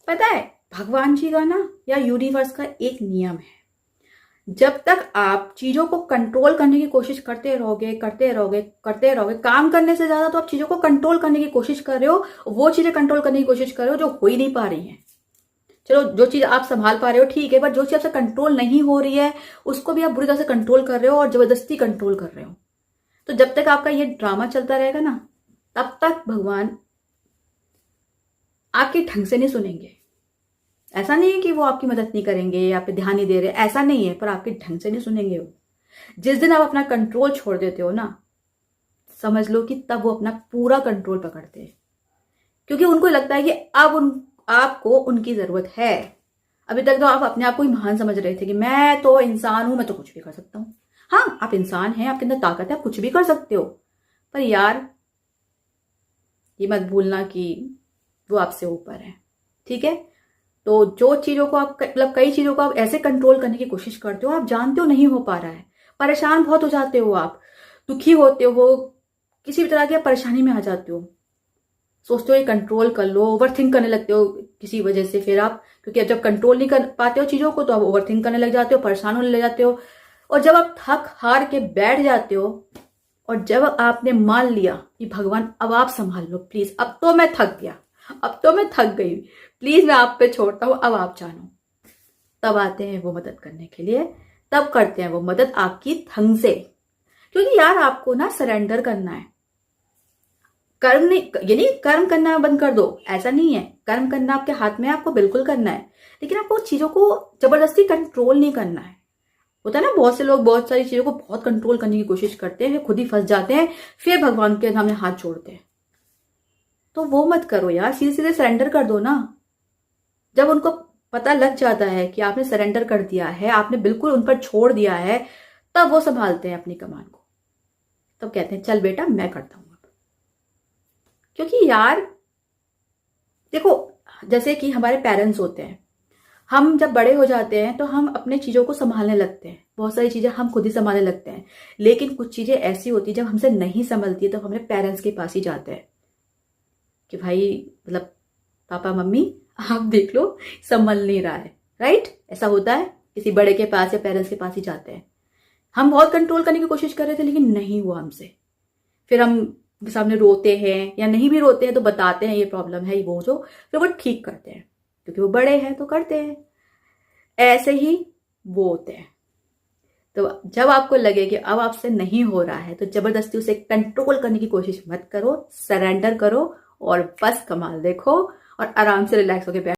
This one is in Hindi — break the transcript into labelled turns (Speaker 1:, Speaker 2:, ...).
Speaker 1: पता है, भगवान जी का ना या यूनिवर्स का एक नियम है, जब तक आप चीजों को कंट्रोल करने की कोशिश करते रहोगे करते रहोगे करते रहोगे, काम करने से ज्यादा तो आप चीजों को कंट्रोल करने की कोशिश कर रहे हो, वो चीजें कंट्रोल करने की कोशिश कर रहे हो जो हो ही नहीं पा रही हैं। चलो, जो चीज आप संभाल पा रहे हो ठीक है, बट जो चीज आपसे कंट्रोल नहीं हो रही है उसको भी आप बुरी तरह से कंट्रोल कर रहे हो और जबरदस्ती कंट्रोल कर रहे हो। तो जब तक आपका ये ड्रामा चलता रहेगा ना, तब तक भगवान आपके ढंग से नहीं सुनेंगे। ऐसा नहीं है कि वो आपकी मदद नहीं करेंगे या आप पे ध्यान नहीं दे रहे, ऐसा नहीं है, पर आपके ढंग से नहीं सुनेंगे वो। जिस दिन आप अपना कंट्रोल छोड़ देते हो ना, समझ लो कि तब वो अपना पूरा कंट्रोल पकड़ते हैं, क्योंकि उनको लगता है कि अब आपको उनकी जरूरत है। अभी तक तो आप अपने आप को ही महान समझ रहे थे कि मैं तो इंसान हूं, मैं तो कुछ भी कर सकता हूं। हाँ, आप इंसान हैं, आपके अंदर ताकत है, आप कुछ भी कर सकते हो, पर यार ये मत भूलना कि वो आपसे ऊपर है। ठीक है, तो जो चीजों को आप मतलब कई चीजों को आप ऐसे कंट्रोल करने की कोशिश करते हो, आप जानते हो नहीं हो पा रहा है, परेशान बहुत हो जाते हो, आप दुखी होते हो, किसी भी तरह की आप परेशानी में आ जाते हो, सोचते हो ये कंट्रोल कर लो, ओवर थिंक करने लगते हो किसी वजह से। फिर आप, क्योंकि जब कंट्रोल नहीं कर पाते हो चीजों को, तो आप ओवर थिंक करने लग जाते हो, परेशान होने लग जाते हो। और जब आप थक हार के बैठ जाते हो और जब आपने मान लिया कि भगवान अब आप संभाल लो प्लीज, अब तो मैं थक गया, अब तो मैं थक गई, प्लीज मैं आप पे छोड़ता हूं, अब आप जानो, तब आते हैं वो मदद करने के लिए। तब करते हैं वो मदद आपकी ढंग से, क्योंकि यार आपको ना सरेंडर करना है। कर्म नहीं, ये नहीं कर्म करना बंद कर दो, ऐसा नहीं है। कर्म करना आपके हाथ में है, आपको बिल्कुल करना है, लेकिन आपको चीजों को जबरदस्ती कंट्रोल नहीं करना है। होता है ना, बहुत से लोग बहुत सारी चीजों को बहुत कंट्रोल करने की कोशिश करते हैं, खुद ही फंस जाते हैं, फिर भगवान के सामने हाथ जोड़ते हैं। तो वो मत करो यार, सीधे सीधे सरेंडर कर दो ना। जब उनको पता लग जाता है कि आपने सरेंडर कर दिया है, आपने बिल्कुल उन पर छोड़ दिया है, तब वो संभालते हैं अपनी कमान को। तब कहते हैं चल बेटा मैं करता हूं अब। क्योंकि यार देखो, जैसे कि हमारे पेरेंट्स होते हैं, हम जब बड़े हो जाते हैं तो हम अपने चीजों को संभालने लगते हैं, बहुत सारी चीजें हम खुद ही संभालने लगते हैं। लेकिन कुछ चीजें ऐसी होती है जब हमसे नहीं संभलती तो हम अपने पेरेंट्स के पास ही जाते हैं कि भाई मतलब पापा मम्मी आप देख लो, संभल नहीं रहा है। राइट, ऐसा होता है, किसी बड़े के पास या पेरेंट्स के पास ही जाते हैं। हम बहुत कंट्रोल करने की कोशिश कर रहे थे लेकिन नहीं हुआ हमसे, फिर हम उनके सामने रोते हैं, या नहीं भी रोते हैं तो बताते हैं ये प्रॉब्लम है, ये वो जो, फिर वो ठीक करते हैं क्योंकि वो बड़े हैं तो करते हैं। ऐसे ही वो होते हैं। तो जब आपको लगे कि अब आपसे नहीं हो रहा है तो जबरदस्ती उसे कंट्रोल करने की कोशिश मत करो, सरेंडर करो और बस कमाल देखो और आराम से रिलैक्स होकर बैठ